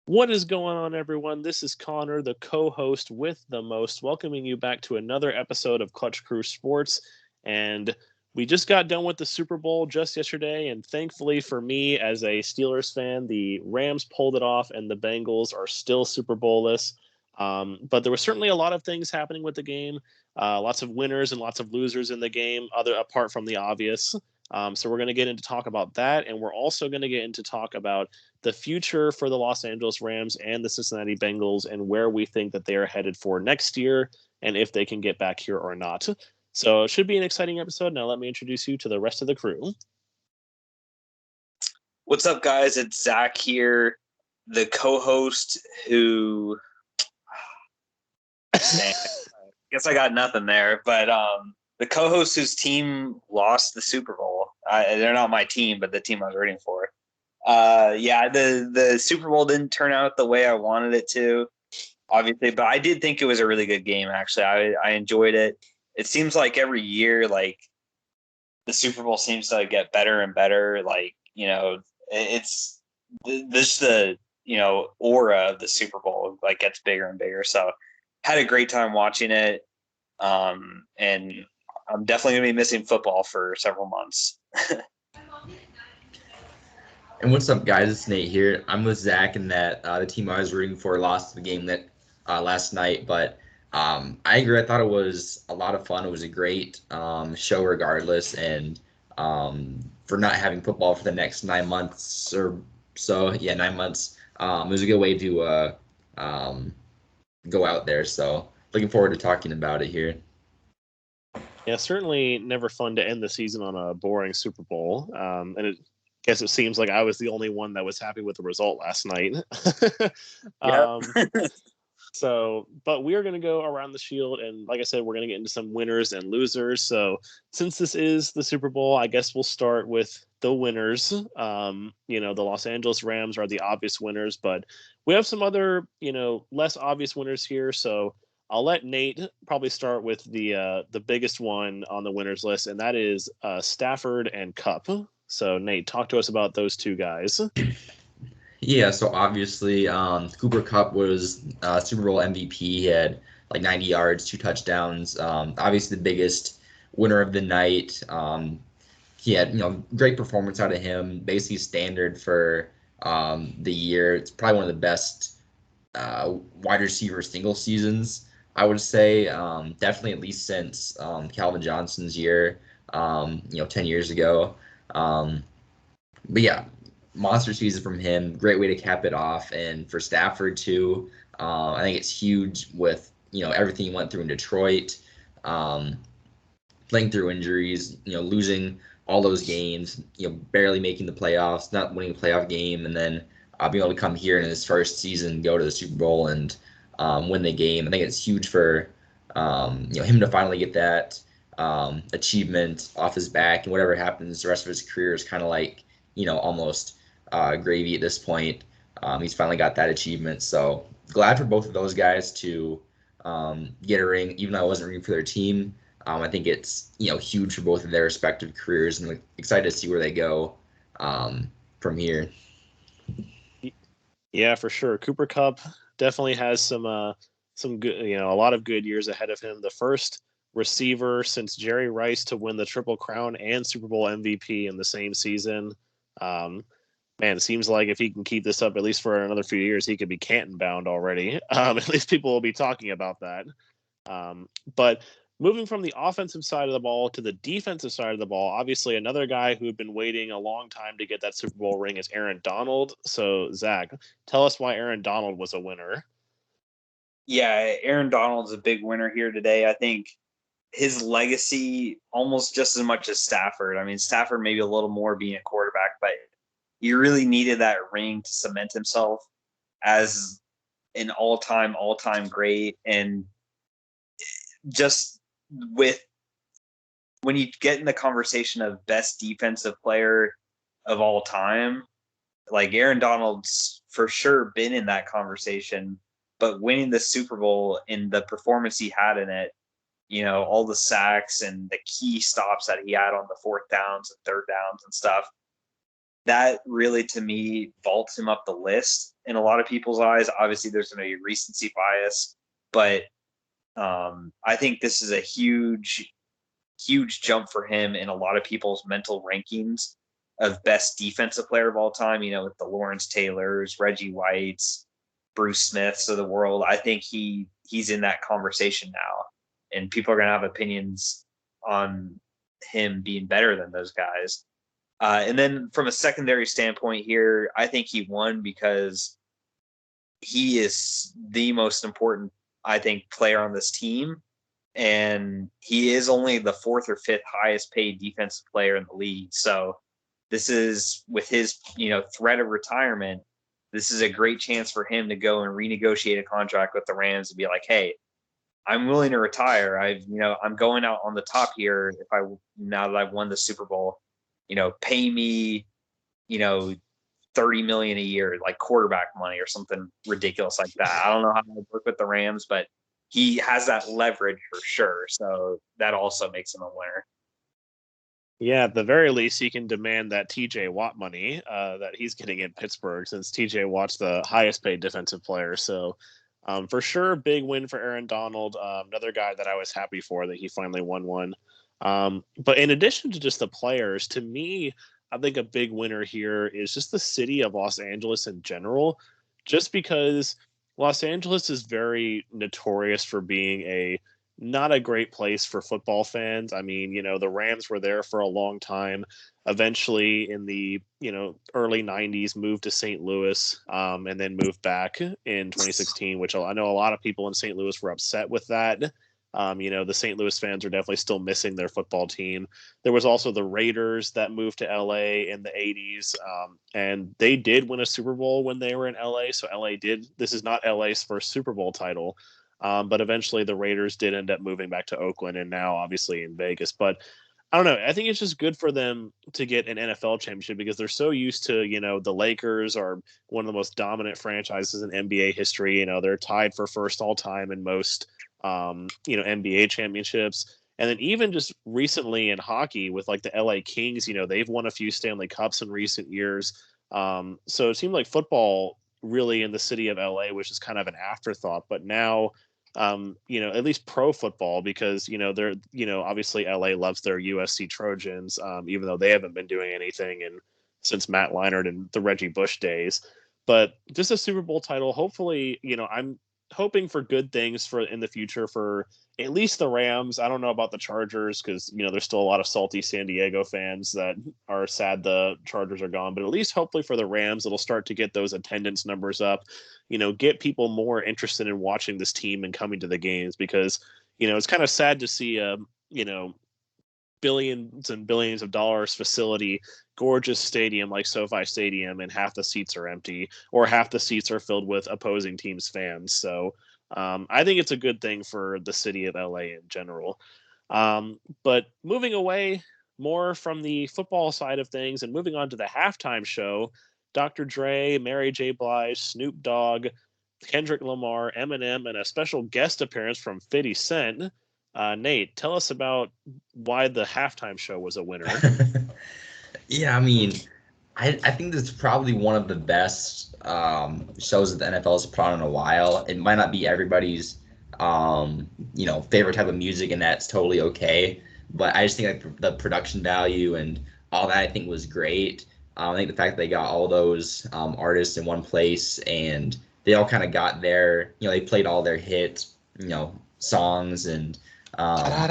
What is going on, everyone? This is Connor, the co host with the most, welcoming you back to another episode of Clutch Crew Sports. And we just got done with the Super Bowl just yesterday. And thankfully for me, as a Steelers fan, the Rams pulled it off and the Bengals are still Super Bowl-less. But there were certainly a lot of things happening with the game, lots of winners and lots of losers in the game, other apart from the obvious. So we're going to get into talk about that. And we're also going to get into talk about the future for the Los Angeles Rams and the Cincinnati Bengals and where we think that they are headed for next year and if they can get back here or not. So it should be an exciting episode. Now let me introduce you to the rest of the crew. What's up, guys? It's Zach here, the co-host who I guess I got nothing there, but the co-host whose team lost the Super Bowl. They're not my team, but the team I was rooting for. The Super Bowl didn't turn out the way I wanted it to, obviously, but I did think it was a really good game. Actually, I enjoyed it. It seems like every year, like the Super Bowl seems to get better and better. Like, it's the aura of the Super Bowl like gets bigger and bigger. So had a great time watching it. And I'm definitely gonna be missing football for several months. And what's up, guys? It's Nate here. I'm with Zach, and that the team I was rooting for lost the game that last night. But I agree. I thought it was a lot of fun. It was a great show, regardless. And for not having football for the next 9 months or so, 9 months, it was a good way to go out there. So looking forward to talking about it here. Yeah, certainly never fun to end the season on a boring Super Bowl. And it guess it seems like I was the only one that was happy with the result last night. Yep. But we are going to go around the shield, and like I said, we're going to get into some winners and losers. So, since this is the Super Bowl, I guess we'll start with the winners. The Los Angeles Rams are the obvious winners, but we have some other, less obvious winners here. So, I'll let Nate probably start with the biggest one on the winners list, and that is Stafford and Cup. So, Nate, talk to us about those two guys. Yeah, so obviously, Cooper Kupp was Super Bowl MVP. He had like 90 yards, 2 touchdowns. Obviously, the biggest winner of the night. He had great performance out of him. Basically, standard for the year. It's probably one of the best wide receiver single seasons, I would say. Definitely at least since Calvin Johnson's year. 10 years ago. But yeah, monster season from him. Great way to cap it off, and for Stafford too. I think it's huge with everything he went through in Detroit, playing through injuries, losing all those games, barely making the playoffs, not winning a playoff game, and then being able to come here in his first season, go to the Super Bowl and win the game. I think it's huge for him to finally get that achievement off his back, and whatever happens the rest of his career is kind of like almost gravy at this point. He's finally got that achievement. So glad for both of those guys to get a ring, even though I wasn't rooting for their team. I think it's huge for both of their respective careers, and excited to see where they go from here. Yeah, for sure. Cooper Cup definitely has some good, a lot of good years ahead of him. The first receiver since Jerry Rice to win the Triple Crown and Super Bowl MVP in the same season. Um, Man, it seems like if he can keep this up at least for another few years, he could be Canton bound already. At least people will be talking about that. But moving from the offensive side of the ball to the defensive side of the ball, obviously another guy who had been waiting a long time to get that Super Bowl ring is Aaron Donald. So, Zach, tell us why Aaron Donald was a winner. Yeah, Aaron Donald's a big winner here today. I think his legacy almost just as much as Stafford. I mean, Stafford maybe a little more being a quarterback, but he really needed that ring to cement himself as an all-time great. And just with when you get in the conversation of best defensive player of all time, like Aaron Donald's for sure been in that conversation, but winning the Super Bowl in the performance he had in it, all the sacks and the key stops that he had on the fourth downs and third downs and stuff, that really, to me, vaults him up the list in a lot of people's eyes. Obviously, there's going to be recency bias, but I think this is a huge jump for him in a lot of people's mental rankings of best defensive player of all time, with the Lawrence Taylors, Reggie Whites, Bruce Smiths of the world. I think he's in that conversation now, and people are going to have opinions on him being better than those guys. And then from a secondary standpoint here, I think he won because he is the most important, I think, player on this team. And he is only the fourth or fifth highest paid defensive player in the league. So this is, with his, threat of retirement, this is a great chance for him to go and renegotiate a contract with the Rams and be like, hey, I'm willing to retire. I'm going out on the top here. Now that I've won the Super Bowl, pay me, 30 million a year, like quarterback money or something ridiculous like that. I don't know how to work with the Rams, but he has that leverage for sure. So that also makes him a winner. Yeah, at the very least, he can demand that TJ Watt money that he's getting in Pittsburgh, since TJ Watt's the highest paid defensive player. So for sure, big win for Aaron Donald. Another guy that I was happy for that he finally won one. But in addition to just the players, to me, I think a big winner here is just the city of Los Angeles in general, just because Los Angeles is very notorious for being not a great place for football fans. I mean, the Rams were there for a long time. Eventually, in the early '90s, moved to St. Louis, and then moved back in 2016. Which I know a lot of people in St. Louis were upset with that. The St. Louis fans are definitely still missing their football team. There was also the Raiders that moved to LA in the 80s, and they did win a Super Bowl when they were in LA. So LA did. This is not LA's first Super Bowl title. But eventually the Raiders did end up moving back to Oakland and now obviously in Vegas. But I don't know. I think it's just good for them to get an NFL championship because they're so used to, the Lakers are one of the most dominant franchises in NBA history. They're tied for first all time in most, NBA championships. And then even just recently in hockey with like the LA Kings, they've won a few Stanley Cups in recent years. So it seemed like football really in the city of LA was just kind of an afterthought. But now, at least pro football, because they're obviously LA loves their USC Trojans, even though they haven't been doing anything since Matt Leinart and the Reggie Bush days. But just a Super Bowl title, hopefully, I'm hoping for good things for in the future for at least the Rams. I don't know about the Chargers because there's still a lot of salty San Diego fans that are sad the Chargers are gone, but at least hopefully for the Rams it'll start to get those attendance numbers up, get people more interested in watching this team and coming to the games, because it's kind of sad to see billions and billions of dollars facility, gorgeous stadium like SoFi Stadium, and half the seats are empty or half the seats are filled with opposing teams' fans. So I think it's a good thing for the city of LA in general. But moving away more from the football side of things and moving on to the halftime show, Dr. Dre, Mary J. Blige, Snoop Dogg, Kendrick Lamar, Eminem, and a special guest appearance from 50 Cent. Nate, tell us about why the halftime show was a winner. Yeah, I mean, I think this is probably one of the best shows that the NFL has put on in a while. It might not be everybody's, favorite type of music, and that's totally okay. But I just think like the production value and all that, I think was great. I think the fact that they got all those artists in one place and they all kind of got they played all their hit, songs and. Yeah,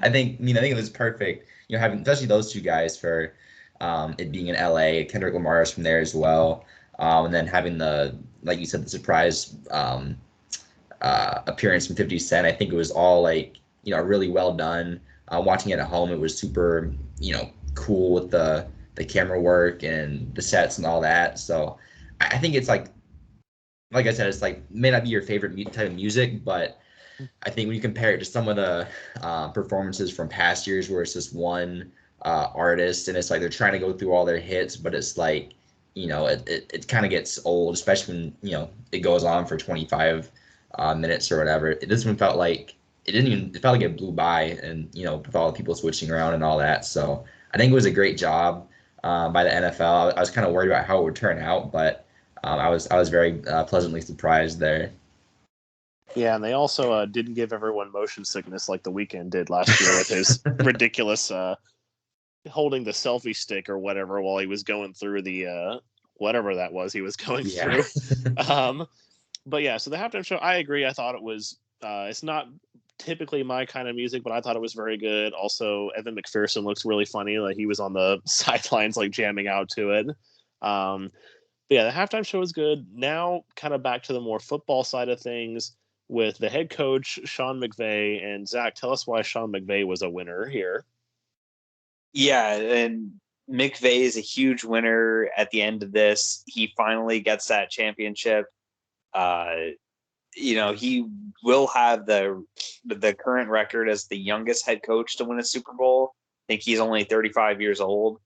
I think it was perfect. Having especially those two guys for it being in LA. Kendrick Lamar is from there as well, and then having like you said, the surprise appearance from 50 Cent. I think it was all really well done. Watching it at home, it was super cool with the camera work and the sets and all that. So I think it's like I said, it's may not be your favorite type of music, but I think when you compare it to some of the performances from past years where it's just one artist and it's like they're trying to go through all their hits, but it's like, it kind of gets old, especially when, it goes on for 25 minutes or whatever. This one felt like it felt like it blew by, and, with all the people switching around and all that. So I think it was a great job by the NFL. I was kind of worried about how it would turn out, but I was very pleasantly surprised there. Yeah, and they also didn't give everyone motion sickness like the Weeknd did last year with his ridiculous holding the selfie stick or whatever while he was going through the whatever that was he was going Yeah. through. Um, but yeah, so the halftime show, I agree. I thought it was. It's not typically my kind of music, but I thought it was very good. Also, Evan McPherson looks really funny. Like he was on the sidelines, like jamming out to it. Um, but yeah, the halftime show was good. Now, kind of back to the more football side of things with the head coach Sean McVay and Zach. Tell us why Sean McVay was a winner here. Yeah, and McVay is a huge winner at the end of this. He finally gets that championship. Uh, he will have the current record as the youngest head coach to win a Super Bowl. I think he's only 35 years old.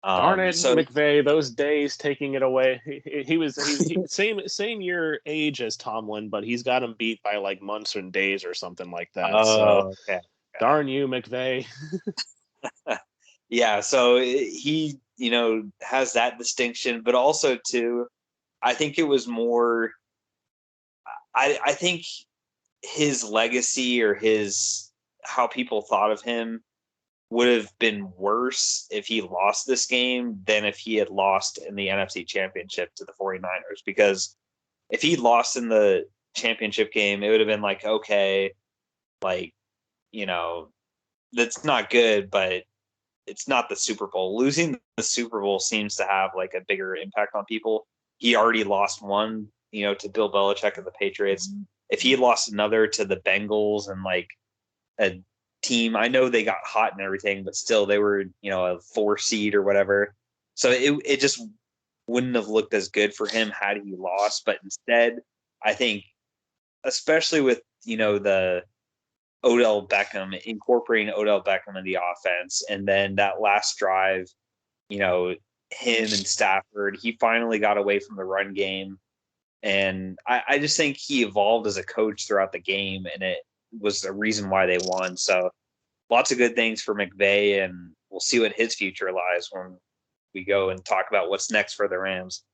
Darn it, So McVay! Those days taking it away. He same year age as Tomlin, but he's got him beat by like months and days or something like that. So okay. darn you, McVay. Yeah, so he, has that distinction, but also too, I think it was more. I think his legacy or his how people thought of him would have been worse if he lost this game than if he had lost in the NFC Championship to the 49ers. Because if he lost in the championship game, it would have been like, okay, like, that's not good, but it's not the Super Bowl. Losing the Super Bowl seems to have like a bigger impact on people. He already lost one, to Bill Belichick and the Patriots. If he lost another to the Bengals and like a team, I know they got hot and everything, but still they were, a 4 seed or whatever. So it just wouldn't have looked as good for him had he lost. But instead, I think, especially with, the Odell Beckham, incorporating Odell Beckham in the offense. And then that last drive, him and Stafford, he finally got away from the run game. And I just think he evolved as a coach throughout the game, and it was the reason why they won. So lots of good things for McVay, and we'll see what his future lies when we go and talk about what's next for the Rams.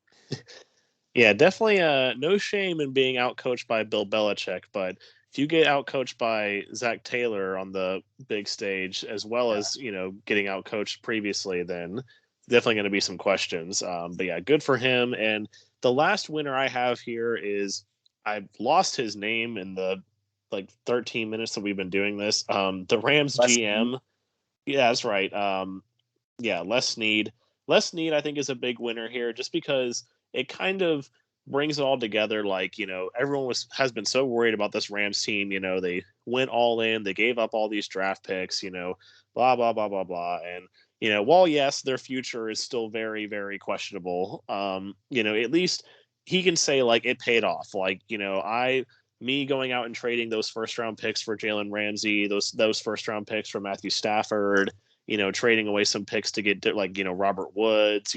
Yeah, definitely no shame in being outcoached by Bill Belichick, but if you get outcoached by Zach Taylor on the big stage, as well as, getting outcoached previously, then definitely going to be some questions. But yeah, good for him. And the last winner I have here is I've lost his name in the like 13 minutes that we've been doing this. The Rams GM. Yeah, that's right. Yeah, Les Snead. Les Snead, I think, is a big winner here just because it kind of brings it all together. Like, everyone has been so worried about this Rams team. They went all in, they gave up all these draft picks, blah, blah, blah, blah, blah. And, while yes, their future is still very, very questionable, at least he can say like it paid off. Like, me going out and trading those first round picks for Jalen Ramsey, those first round picks for Matthew Stafford, trading away some picks to get like, Robert Woods,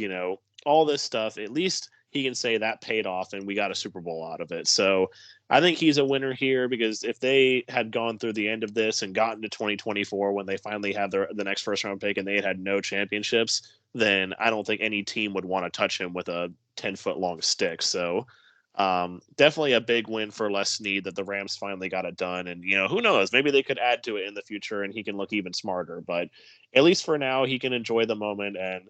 all this stuff. At least he can say that paid off and we got a Super Bowl out of it. So I think he's a winner here because if they had gone through the end of this and gotten to 2024 when they finally have the next first round pick and they had no championships, then I don't think any team would want to touch him with a 10-foot long stick. So definitely a big win for Les Snead that the Rams finally got it done. And, who knows, maybe they could add to it in the future and he can look even smarter. But at least for now, he can enjoy the moment and,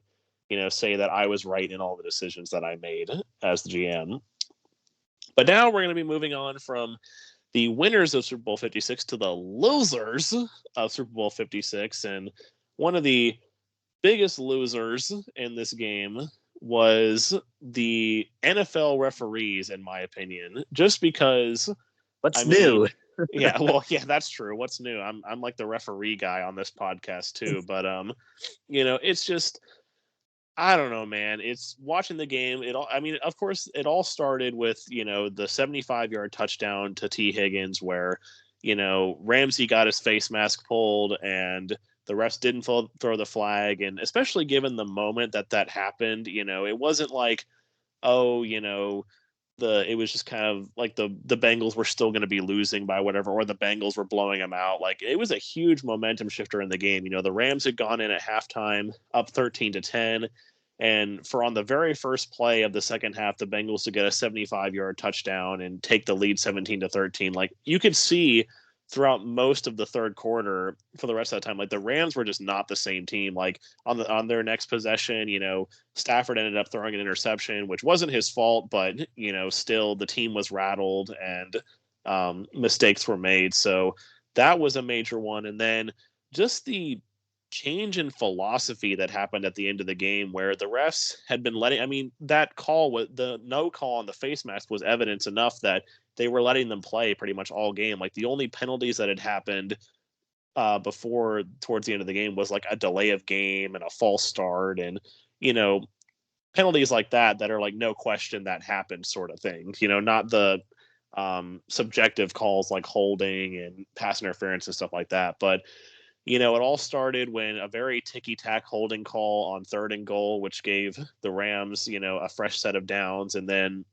say that I was right in all the decisions that I made as the GM. But now we're going to be moving on from the winners of Super Bowl 56 to the losers of Super Bowl 56. And one of the biggest losers in this game was the NFL referees, in my opinion, just because. What's new? Yeah, well, yeah, that's true. What's new? I'm like the referee guy on this podcast too, but it's just I don't know, man. It's watching the game. Of course, it all started with, the 75-yard touchdown to T. Higgins where, Ramsey got his face mask pulled and the refs didn't throw the flag. And especially given the moment that happened, it wasn't like, oh, it was just kind of like the Bengals were still going to be losing by whatever, or the Bengals were blowing them out. Like, it was a huge momentum shifter in the game. You know, the Rams had gone in at halftime up 13-10. And for on the very first play of the second half, the Bengals to get a 75-yard touchdown and take the lead 17-13. Like, you could see throughout most of the third quarter for the rest of that time, like the Rams were just not the same team. Like on their next possession, you know, Stafford ended up throwing an interception, which wasn't his fault, but you know, still the team was rattled and mistakes were made. So that was a major one. And then just the change in philosophy that happened at the end of the game where the refs had been letting, I mean, that call with the no call on the face mask was evidence enough that they were letting them play pretty much all game. Like the only penalties that had happened before towards the end of the game was like a delay of game and a false start and, you know, penalties like that are like no question that happened sort of thing, you know, not the subjective calls like holding and pass interference and stuff like that. But you know, it all started when a very ticky-tack holding call on 3rd and goal, which gave the Rams, you know, a fresh set of downs. And then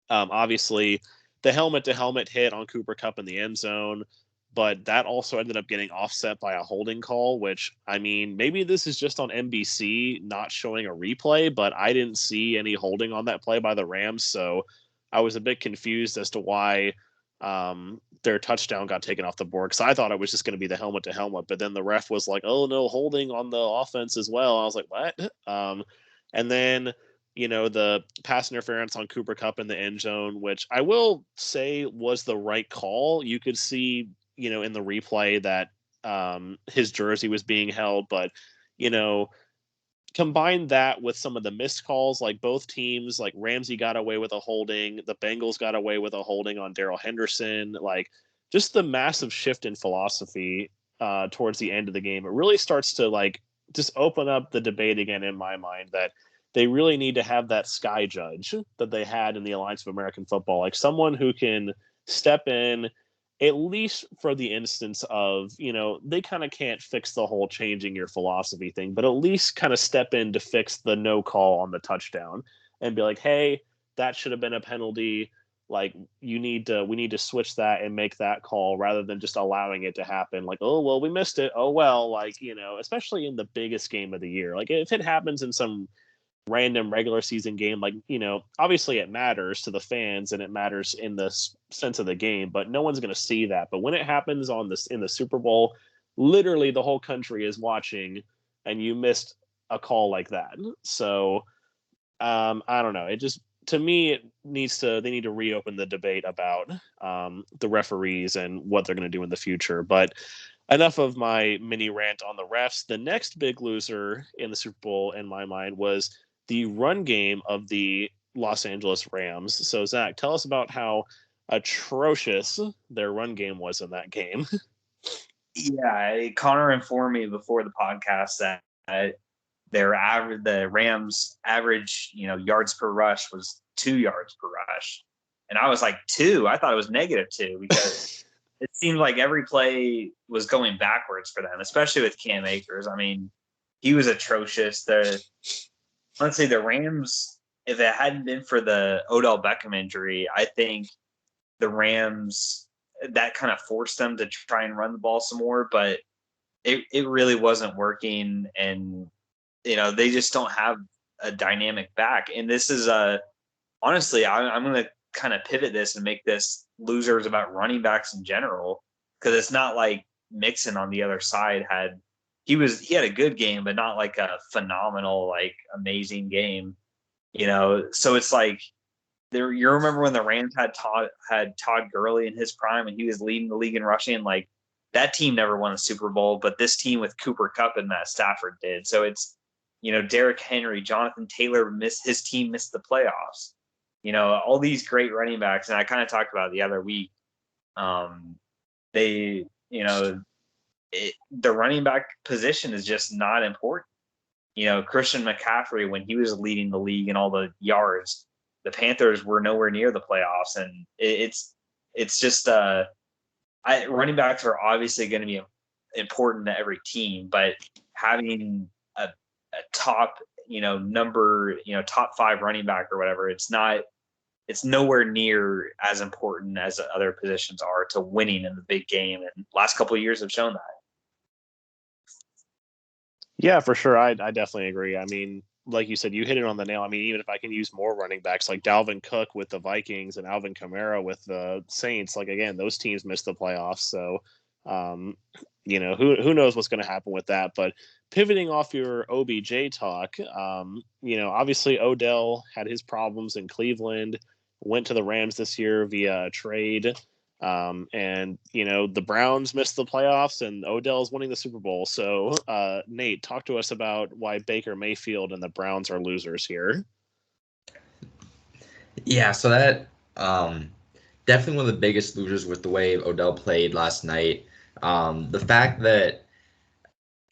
obviously the helmet-to-helmet hit on Cooper Kupp in the end zone. But that also ended up getting offset by a holding call, which, I mean, maybe this is just on NBC not showing a replay, but I didn't see any holding on that play by the Rams. So I was a bit confused as to why their touchdown got taken off the board because I thought it was just going to be the helmet to helmet, but then the ref was like, "Oh no, holding on the offense as well." I was like, "What?" And then you know the pass interference on Cooper Kupp in the end zone, which I will say was the right call. You could see, you know, in the replay that his jersey was being held, but you know, combine that with some of the missed calls, like both teams, like Ramsey got away with a holding, the Bengals got away with a holding on Darrell Henderson, like just the massive shift in philosophy towards the end of the game. It really starts to like just open up the debate again in my mind that they really need to have that sky judge that they had in the Alliance of American Football, like someone who can step in at least for the instance of, you know, they kind of can't fix the whole changing your philosophy thing, but at least kind of step in to fix the no call on the touchdown and be like, hey, that should have been a penalty. Like we need to switch that and make that call rather than just allowing it to happen. Like, oh, well, we missed it. Oh, well, like, you know, especially in the biggest game of the year. Like if it happens in some random regular season game, like, you know, obviously it matters to the fans and it matters in the sense of the game, but no one's going to see that. But when it happens on this in the Super Bowl, literally the whole country is watching and you missed a call like that. So I don't know, it just, to me, they need to reopen the debate about the referees and what they're going to do in the future. But enough of my mini rant on the refs. The next big loser in the Super Bowl in my mind was the run game of the Los Angeles Rams. So, Zach, tell us about how atrocious their run game was in that game. Yeah, Connor informed me before the podcast that the Rams average, you know, yards per rush was 2 yards per rush, and I was like 2. I thought it was -2 because it seemed like every play was going backwards for them, especially with Cam Akers. I mean, he was atrocious. Honestly, the Rams, if it hadn't been for the Odell Beckham injury, I think the Rams, that kind of forced them to try and run the ball some more, but it really wasn't working. And, you know, they just don't have a dynamic back. And this is honestly, I'm going to kind of pivot this and make this losers about running backs in general, because it's not like Mixon on the other side he had a good game, but not like a phenomenal, like amazing game, you know? So it's like you remember when the Rams had Todd Gurley in his prime and he was leading the league in rushing, like that team never won a Super Bowl, but this team with Cooper Kupp and Matt Stafford did. So it's, you know, Derrick Henry, Jonathan Taylor his team missed the playoffs. You know, all these great running backs, and I kind of talked about it the other week. They, you know, the running back position is just not important. You know, Christian McCaffrey, when he was leading the league in all the yards, the Panthers were nowhere near the playoffs, and it's just running backs are obviously going to be important to every team, but having a top, you know, top 5 running back or whatever, it's not it's nowhere near as important as other positions are to winning in the big game. And last couple of years have shown that. Yeah, for sure. I definitely agree. I mean, like you said, you hit it on the nail. I mean, even if I can use more running backs like Dalvin Cook with the Vikings and Alvin Kamara with the Saints, like again, those teams missed the playoffs. So, um, who knows what's going to happen with that? But pivoting off your OBJ talk, obviously Odell had his problems in Cleveland, went to the Rams this year via trade. And the Browns missed the playoffs, and Odell's winning the Super Bowl. So, Nate, talk to us about why Baker Mayfield and the Browns are losers here. Yeah, so that definitely one of the biggest losers with the way Odell played last night. The fact that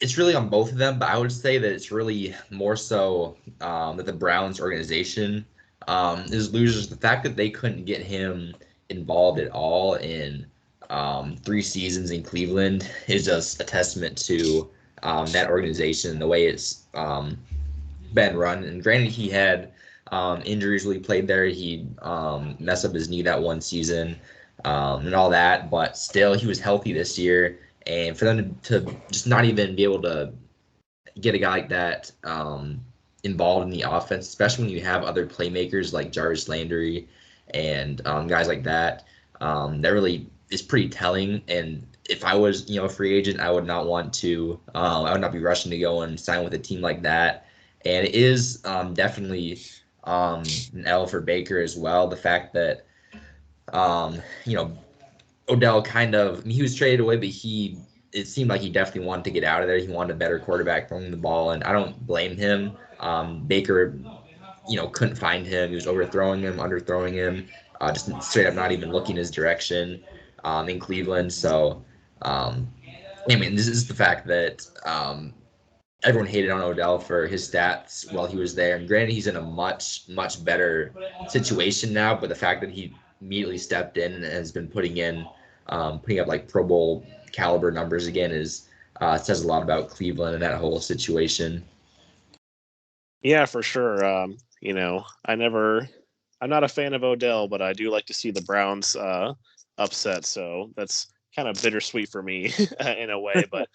it's really on both of them, but I would say that it's really more so that the Browns organization is losers. The fact that they couldn't get him involved at all in 3 seasons in Cleveland is just a testament to that organization, the way it's been run. And granted, he had injuries when he played there. He messed up his knee that one season and all that, but still, he was healthy this year. And for them to just not even be able to get a guy like that involved in the offense, especially when you have other playmakers like Jarvis Landry and guys like that, that really is pretty telling. And if I was, a free agent, I would not want to. I would not be rushing to go and sign with a team like that. And it is definitely an L for Baker as well. The fact that um, you know Odell he was traded away, but it seemed like he definitely wanted to get out of there. He wanted a better quarterback throwing the ball, and I don't blame him. Baker, couldn't find him. He was overthrowing him, underthrowing him, just straight up not even looking his direction in Cleveland. So, I mean, this is the fact that everyone hated on Odell for his stats while he was there. And granted, he's in a much, much better situation now, but the fact that he immediately stepped in and has been putting up like Pro Bowl caliber numbers again says a lot about Cleveland and that whole situation. Yeah, for sure. I'm not a fan of Odell, but I do like to see the Browns upset. So that's kind of bittersweet for me in a way. But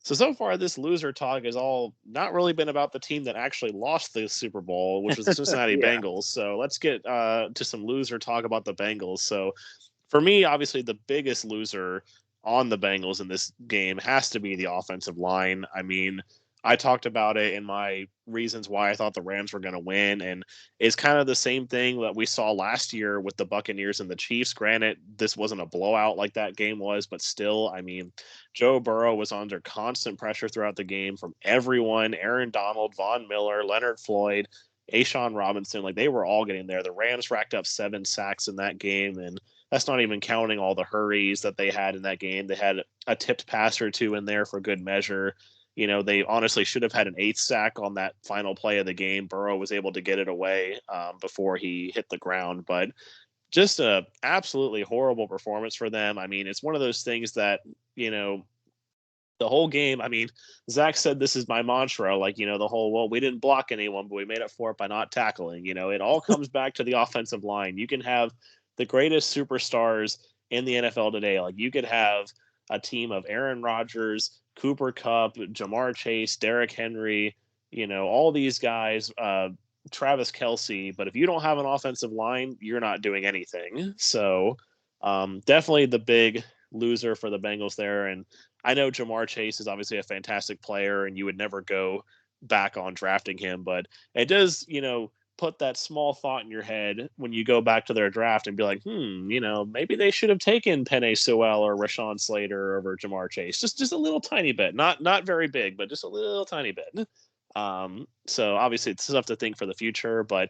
so far, this loser talk has all not really been about the team that actually lost the Super Bowl, which was the Cincinnati Yeah. Bengals. So let's get to some loser talk about the Bengals. So for me, obviously, the biggest loser on the Bengals in this game has to be the offensive line. I mean, I talked about it in my reasons why I thought the Rams were going to win, and it's kind of the same thing that we saw last year with the Buccaneers and the Chiefs. Granted, this wasn't a blowout like that game was, but still, I mean, Joe Burrow was under constant pressure throughout the game from everyone: Aaron Donald, Von Miller, Leonard Floyd, Ashawn Robinson. Like, they were all getting there. The Rams racked up 7 sacks in that game, and that's not even counting all the hurries that they had in that game. They had a tipped pass or two in there for good measure. They honestly should have had an 8th sack on that final play of the game. Burrow was able to get it away before he hit the ground, but just a absolutely horrible performance for them. I mean, it's one of those things that, the whole game, I mean, Zach said this is my mantra, like, the whole, well, we didn't block anyone, but we made up for it by not tackling. It all comes back to the offensive line. You can have the greatest superstars in the NFL today. Like, you could have a team of Aaron Rodgers, Cooper Kupp, Jamar Chase, Derrick Henry, all these guys, Travis Kelce. But if you don't have an offensive line, you're not doing anything. So definitely the big loser for the Bengals there. And I know Jamar Chase is obviously a fantastic player, and you would never go back on drafting him, but it does, put that small thought in your head when you go back to their draft and be like, maybe they should have taken Penei Sewell or Rashawn Slater over Jamar Chase. Just a little tiny bit, not very big, but just a little tiny bit. So obviously it's stuff to think for the future, but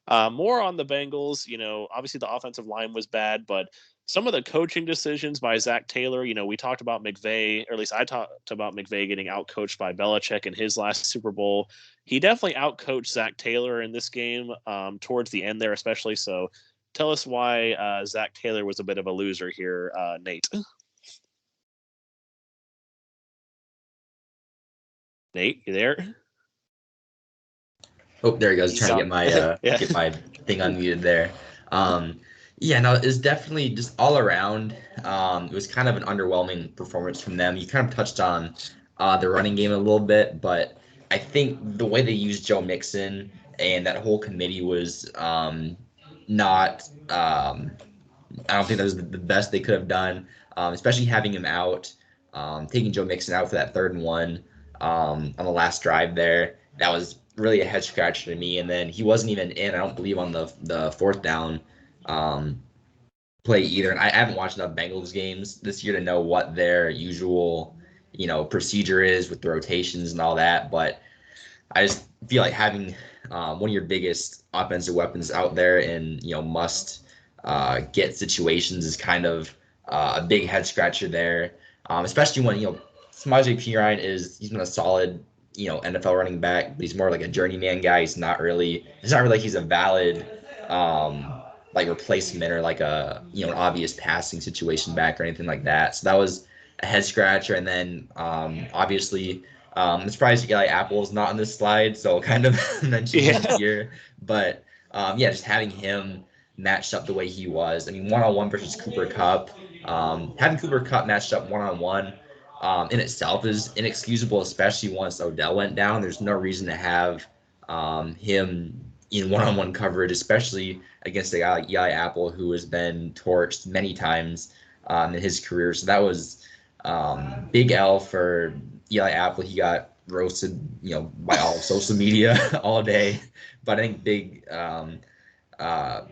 more on the Bengals. Obviously the offensive line was bad, but some of the coaching decisions by Zach Taylor, we talked about McVay, or at least I talked about McVay getting outcoached by Belichick in his last Super Bowl. He definitely outcoached Zach Taylor in this game towards the end there, especially. So tell us why Zach Taylor was a bit of a loser here, Nate. Nate, you there? Oh, there he goes, He's trying to on. get my Yeah. get my thing unmuted there. Yeah, no, it's definitely just all around. It was kind of an underwhelming performance from them. You kind of touched on the running game a little bit, but I think the way they used Joe Mixon and that whole committee was not. I don't think that was the best they could have done, especially having him out, taking Joe Mixon out for that 3rd and 1 on the last drive there. That was really a head scratcher to me. And then he wasn't even in, I don't believe, on the 4th down um, play either. And I haven't watched enough Bengals games this year to know what their usual, procedure is with the rotations and all that. But I just feel like having one of your biggest offensive weapons out there in must get situations is kind of a big head scratcher there, especially when Samaje Perine he's been a solid NFL running back, but he's more like a journeyman guy. It's not really like he's a valid like replacement or like a an obvious passing situation back or anything like that. So that was a head scratcher, and then obviously. I'm surprised Eli Apple is not on this slide, so I'll kind of mention him Yeah. here. But yeah, just having him matched up the way he was. I mean, one-on-one versus Cooper Kupp. Having Cooper Kupp matched up one-on-one in itself is inexcusable, especially once Odell went down. There's no reason to have him in one-on-one coverage, especially against a guy like Eli Apple, who has been torched many times in his career. So that was big L for Eli Apple. He got roasted, by all of social media all day. But I think big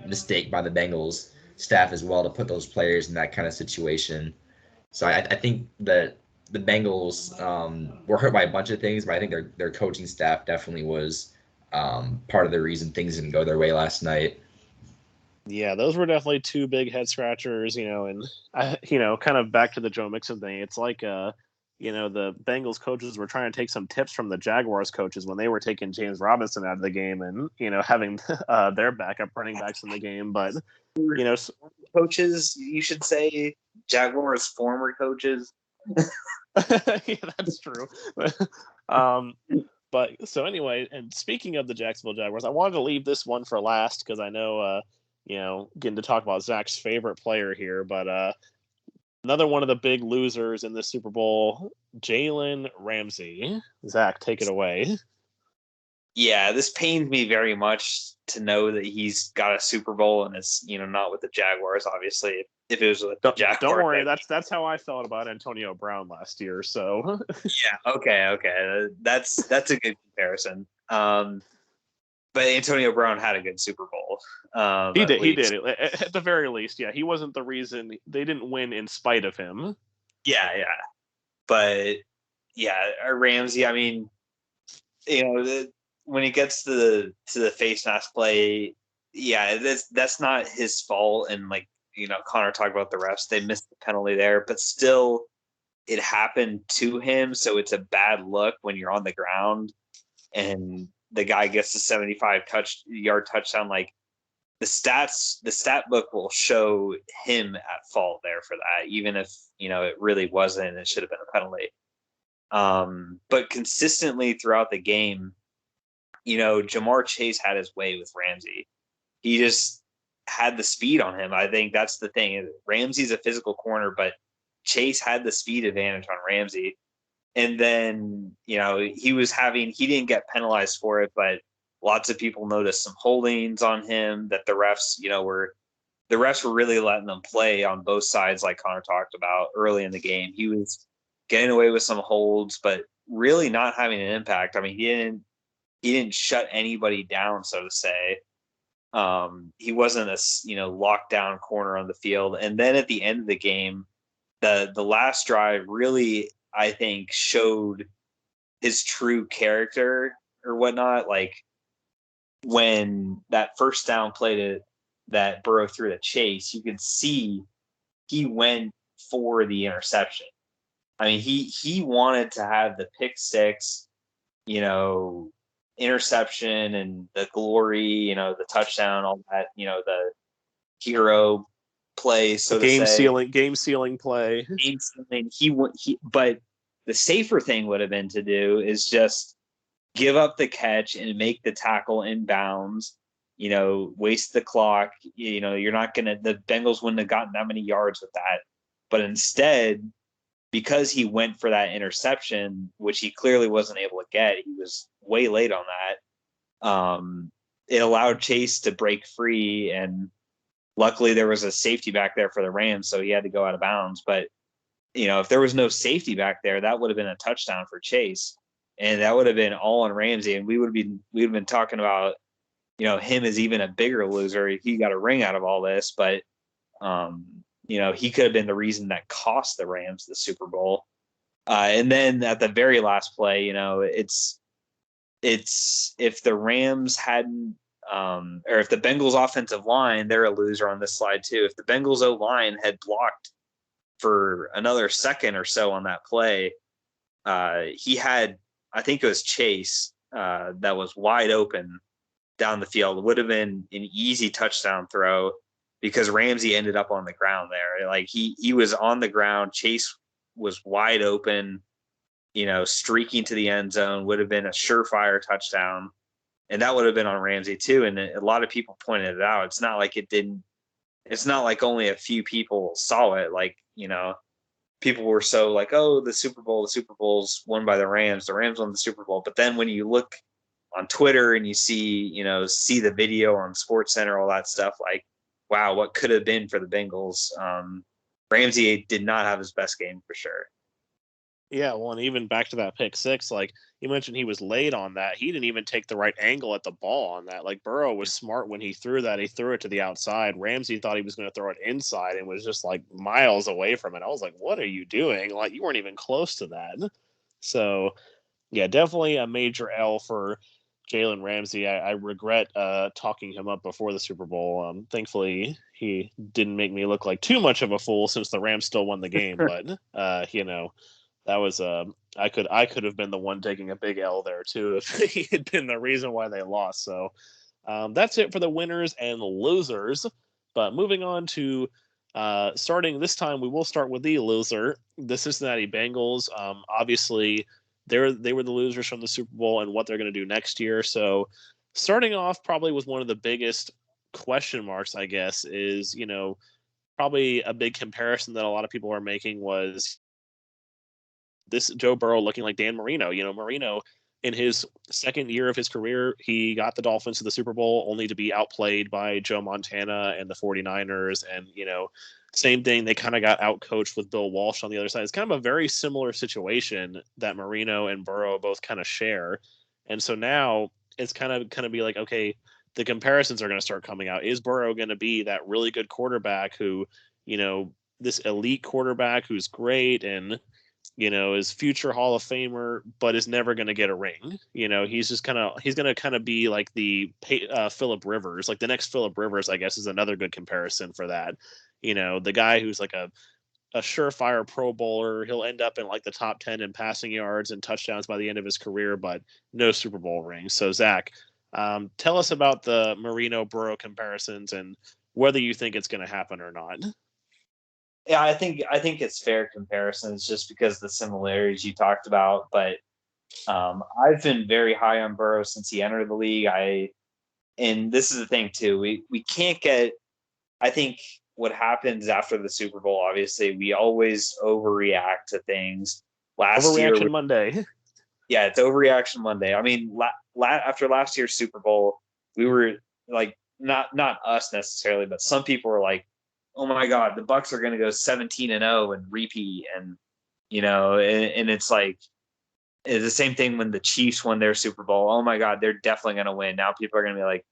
mistake by the Bengals staff as well to put those players in that kind of situation. So I think that the Bengals were hurt by a bunch of things, but I think their coaching staff definitely was part of the reason things didn't go their way last night. Yeah, those were definitely two big head scratchers, and kind of back to the Joe Mixon thing. It's like the Bengals coaches were trying to take some tips from the Jaguars coaches when they were taking James Robinson out of the game and having their backup running backs in the game. But coaches, you should say Jaguars former coaches. yeah, that's true. But so anyway, and speaking of the Jacksonville Jaguars, I wanted to leave this one for last because I know getting to talk about Zach's favorite player here, but another one of the big losers in the Super Bowl, Jalen Ramsey. Zach, take it away. Yeah, this pains me very much to know that he's got a Super Bowl and it's not with the Jaguars. Obviously, if it was with the Jaguars, don't worry. That's how I felt about Antonio Brown last year. So yeah, okay, that's a good comparison. But Antonio Brown had a good Super Bowl. He did. At the very least, yeah. He wasn't the reason they didn't win in spite of him. Yeah. But yeah, Ramsey. I mean, when he gets to the face mask play, yeah, that's not his fault. And like Connor talked about the refs, they missed the penalty there, but still, it happened to him, so it's a bad look when you're on the ground and the guy gets a 75-yard touchdown. Like the stat book will show him at fault there for that, even if it really wasn't. It should have been a penalty. But consistently throughout the game, Jamar Chase had his way with Ramsey. He just had the speed on him. I think that's the thing. Ramsey's a physical corner, but Chase had the speed advantage on Ramsey. And then, he didn't get penalized for it, but lots of people noticed some holdings on him that the refs were really letting them play on both sides, like Connor talked about early in the game. He was getting away with some holds, but really not having an impact. I mean, he didn't shut anybody down, so to say. He wasn't a lockdown corner on the field. And then at the end of the game, the last drive really, I think, showed his true character or whatnot. Like when that first down play that Burrow threw to Chase, you could see he went for the interception. I mean, he wanted to have the pick six, interception and the glory, the touchdown, all that, the hero play, so to say. Game sealing play. But the safer thing would have been to do is just give up the catch and make the tackle in bounds, waste the clock. You're not going to, the Bengals wouldn't have gotten that many yards with that. But instead, because he went for that interception, which he clearly wasn't able to get, he was way late on that. It allowed Chase to break free, and luckily there was a safety back there for the Rams, so he had to go out of bounds. But if there was no safety back there, that would have been a touchdown for Chase, and that would have been all on Ramsey, and we would have been talking about him as even a bigger loser if he got a ring out of all this. But he could have been the reason that cost the Rams the Super Bowl. And then at the very last play, it's if the Rams hadn't, or if the Bengals offensive line, they're a loser on this slide too. If the Bengals O-line had blocked for another second or so on that play, he had, I think it was Chase, that was wide open down the field. It would have been an easy touchdown throw because Ramsey ended up on the ground there. Like he was on the ground. Chase was wide open, streaking to the end zone, would have been a surefire touchdown. And that would have been on Ramsey too. And a lot of people pointed it out. It's not like it didn't, it's not like only a few people saw it. Like, people were so like, oh, the Super Bowl's won by the Rams won the Super Bowl. But then when you look on Twitter and you see the video on Sports Center, all that stuff, like, wow, what could have been for the Bengals. Ramsey did not have his best game for sure. Yeah, well, and even back to that pick six, like you mentioned, he was late on that. He didn't even take the right angle at the ball on that. Like Burrow was smart when he threw that. He threw it to the outside. Ramsey thought he was going to throw it inside and was just like miles away from it. I was like, what are you doing? Like you weren't even close to that. So, yeah, definitely a major L for Jalen Ramsey. I regret talking him up before the Super Bowl. Thankfully, he didn't make me look like too much of a fool since the Rams still won the game. But, that was I could have been the one taking a big L there too if he had been the reason why they lost. So that's it for the winners and losers. But moving on to starting this time, we will start with the loser, the Cincinnati Bengals. Obviously, they were the losers from the Super Bowl and what they're going to do next year. So starting off probably with one of the biggest question marks, I guess, is probably a big comparison that a lot of people are making was this Joe Burrow looking like Dan Marino. Marino in his second year of his career, he got the Dolphins to the Super Bowl only to be outplayed by Joe Montana and the 49ers. And, same thing. They kind of got outcoached with Bill Walsh on the other side. It's kind of a very similar situation that Marino and Burrow both kind of share. And so now it's kind of be like, okay, the comparisons are going to start coming out. Is Burrow going to be that really good quarterback who, this elite quarterback who's great and, is future Hall of Famer, but is never going to get a ring. He's going to kind of be like the Phillip Rivers, like the next Phillip Rivers, I guess, is another good comparison for that. The guy who's like a surefire Pro Bowler. He'll end up in like the top 10 in passing yards and touchdowns by the end of his career, but no Super Bowl rings. So Zach, tell us about the Marino Burrow comparisons and whether you think it's going to happen or not. Yeah, I think it's fair comparisons just because of the similarities you talked about. But I've been very high on Burrow since he entered the league. And this is the thing too. We can't get. I think what happens after the Super Bowl, obviously, we always overreact to things. Overreaction Monday. Yeah, it's overreaction Monday. I mean, after last year's Super Bowl, we were like, not us necessarily, but some people were like, oh my God, the Bucs are going to go 17-0 and repeat. And, and it's like, it's the same thing when the Chiefs won their Super Bowl. Oh my God, they're definitely going to win. Now people are going to be like,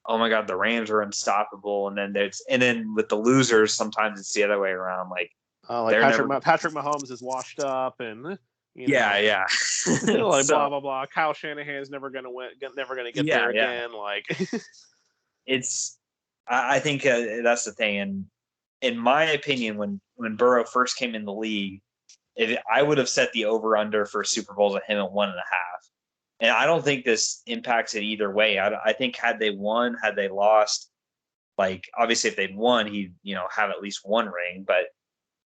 oh my God, the Rams are unstoppable. And then with the losers, sometimes it's the other way around. Like Patrick Mahomes is washed up and, yeah. like blah, blah, blah. Kyle Shanahan's never going to win, never going to get there again. Like I think that's the thing. And in my opinion, when Burrow first came in the league, I would have set the over-under for Super Bowls at him at 1.5. And I don't think this impacts it either way. I think had they won, had they lost, like obviously if they'd won, he'd have at least one ring. But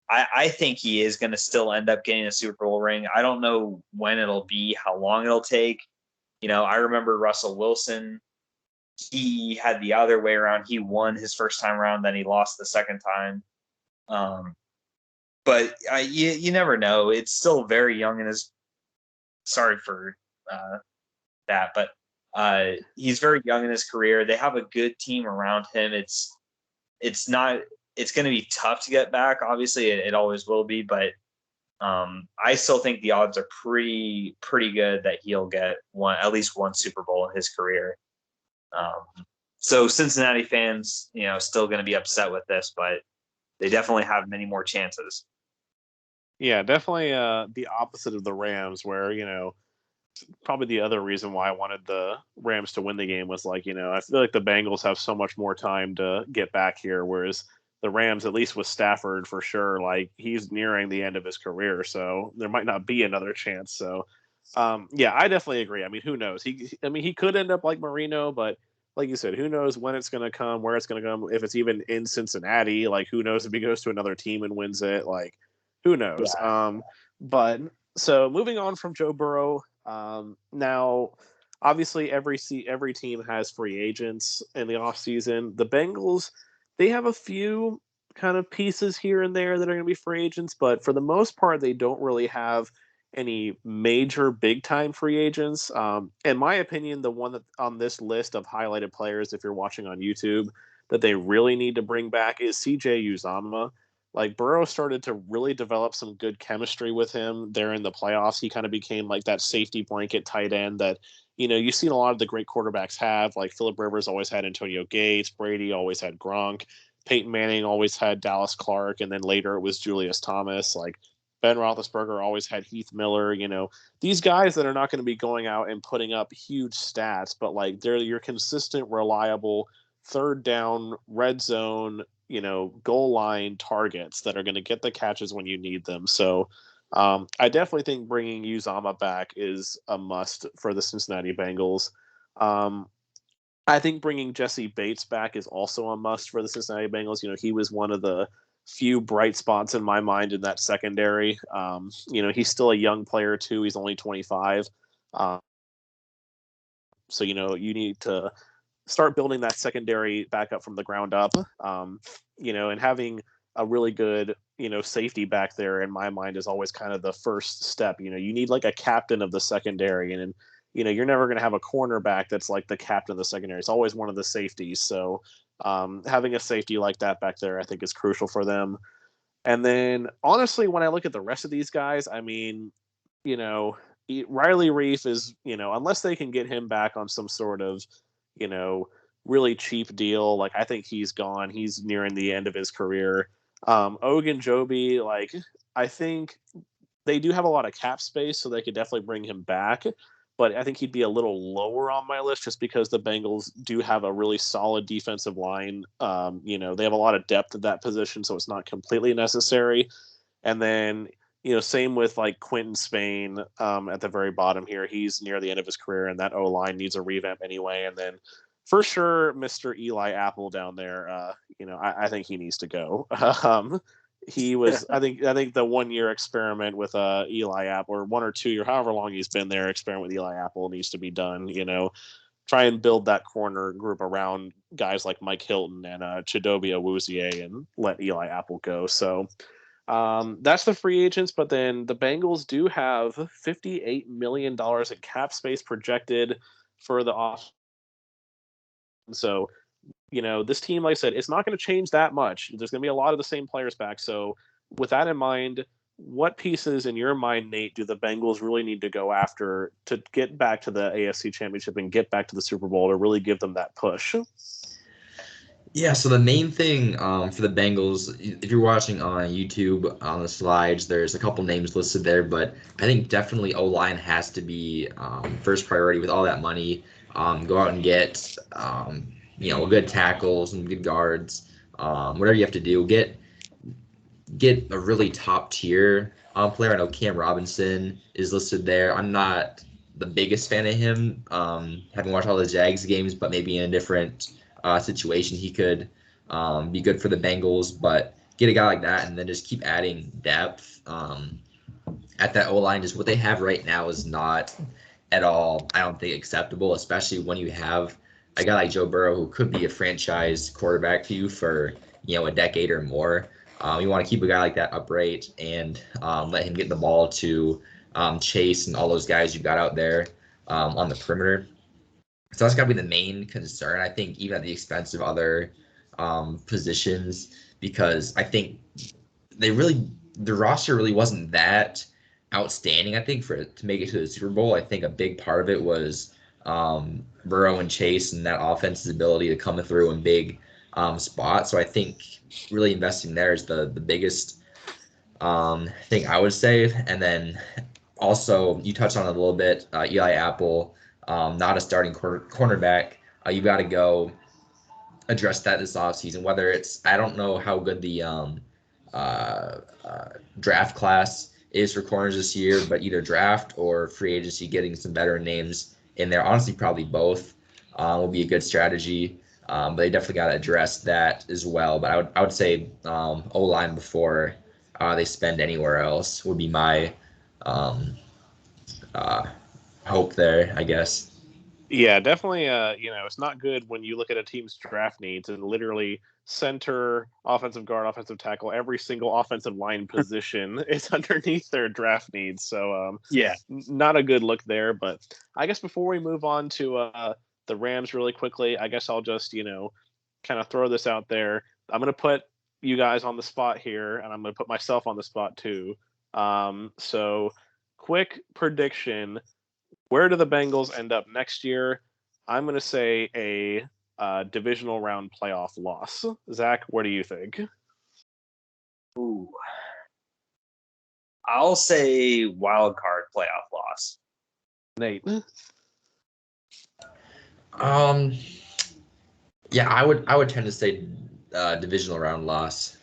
I think he is going to still end up getting a Super Bowl ring. I don't know when it'll be, how long it'll take. I remember Russell Wilson. He had the other way around. He won his first time around, then he lost the second time. But you never know. It's still very young in his. Sorry for that, but he's very young in his career. They have a good team around him. It's going to be tough to get back. Obviously, it always will be, but I still think the odds are pretty good that he'll get at least one Super Bowl in his career. So Cincinnati fans, still going to be upset with this, but they definitely have many more chances. Yeah, definitely the opposite of the Rams, where, probably the other reason why I wanted the Rams to win the game was I feel like the Bengals have so much more time to get back here, whereas the Rams, at least with Stafford for sure, he's nearing the end of his career, so there might not be another chance. So, yeah, I definitely agree. I mean, who knows? He could end up like Marino, but like you said, who knows when it's going to come, where it's going to come, if it's even in Cincinnati. Who knows if he goes to another team and wins it? Who knows? Yeah. But so moving on from Joe Burrow, now obviously every team has free agents in the offseason. The Bengals, they have a few kind of pieces here and there that are going to be free agents, but for the most part, they don't really have any major big time free agents. In my opinion, the one that on this list of highlighted players, if you're watching on YouTube, that they really need to bring back is CJ Uzomah. Burrow started to really develop some good chemistry with him there in the playoffs. He kind of became that safety blanket tight end that, you've seen a lot of the great quarterbacks have. Phillip Rivers always had Antonio Gates, Brady always had Gronk, Peyton Manning always had Dallas Clark, and then later it was Julius Thomas. Ben Roethlisberger always had Heath Miller. These guys that are not going to be going out and putting up huge stats, but they're your consistent, reliable third down, red zone, goal line targets that are going to get the catches when you need them. So I definitely think bringing Uzomah back is a must for the Cincinnati Bengals. I think bringing Jesse Bates back is also a must for the Cincinnati Bengals. He was one of the few bright spots in my mind in that secondary. He's still a young player too. He's only 25. So, you need to start building that secondary back up from the ground up, and having a really good, safety back there in my mind is always kind of the first step. You need a captain of the secondary, and you're never going to have a cornerback that's the captain of the secondary. It's always one of the safeties. So having a safety like that back there, I think is crucial for them. And then honestly, when I look at the rest of these guys, I mean, Riley Reef is, unless they can get him back on some sort of, really cheap deal, I think he's gone. He's nearing the end of his career. Ogunjobi, I think they do have a lot of cap space, so they could definitely bring him back. But I think he'd be a little lower on my list just because the Bengals do have a really solid defensive line. They have a lot of depth at that position, so it's not completely necessary. And then, same with Quentin Spain at the very bottom here. He's near the end of his career, and that O-line needs a revamp anyway. And then for sure, Mr. Eli Apple down there, I think he needs to go. He was, I think the 1 year experiment with Eli Apple, or 1 or 2 year, however long he's been there, experiment with Eli Apple needs to be done. Try and build that corner group around guys like Mike Hilton and Chidobe Awuzie and let Eli Apple go. So that's the free agents. But then the Bengals do have $58 million in cap space projected for the off. So, this team, like I said, it's not going to change that much. There's going to be a lot of the same players back. So with that in mind, what pieces in your mind, Nate, do the Bengals really need to go after to get back to the AFC Championship and get back to the Super Bowl to really give them that push? Yeah, so the main thing for the Bengals, if you're watching on YouTube on the slides, there's a couple names listed there, but I think definitely O-line has to be first priority with all that money. Go out and get a good tackle, some good guards, whatever you have to do. Get a really top tier player. I know Cam Robinson is listed there. I'm not the biggest fan of him. Haven't watched all the Jags games, but maybe in a different situation he could be good for the Bengals. But get a guy like that, and then just keep adding depth at that O-line. Just what they have right now is not at all, I don't think, acceptable, especially when you have a guy like Joe Burrow who could be a franchise quarterback to you for, a decade or more. You want to keep a guy like that upright and let him get the ball to Chase and all those guys you got out there on the perimeter. So that's got to be the main concern, I think, even at the expense of other positions, because I think the roster really wasn't that outstanding. I think for it to make it to the Super Bowl, I think a big part of it was Burrow and Chase and that offense's ability to come through in big spots. So I think really investing there is the biggest thing I would say. And then also, you touched on it a little bit, Eli Apple, not a starting cornerback. You got to go address that this offseason, whether it's, I don't know how good the uh, draft class is for corners this year, but either draft or free agency, getting some veteran names in there. Honestly, probably both will be a good strategy. But they definitely got to address that as well. But I would say O-line before they spend anywhere else would be my uh, hope there, I guess. Yeah, definitely. It's not good when you look at a team's draft needs and literally center, offensive guard, offensive tackle, every single offensive line position is underneath their draft needs. So, Yeah. not a good look there. But I guess before we move on to the Rams really quickly, I guess I'll just kind of throw this out there. I'm gonna put you guys on the spot here, and I'm gonna put myself on the spot too. So, quick prediction. Where do the Bengals end up next year? I'm going to say a divisional round playoff loss. Zach, what do you think? Ooh. I'll say wild card playoff loss. Nate. Yeah, I would tend to say divisional round loss.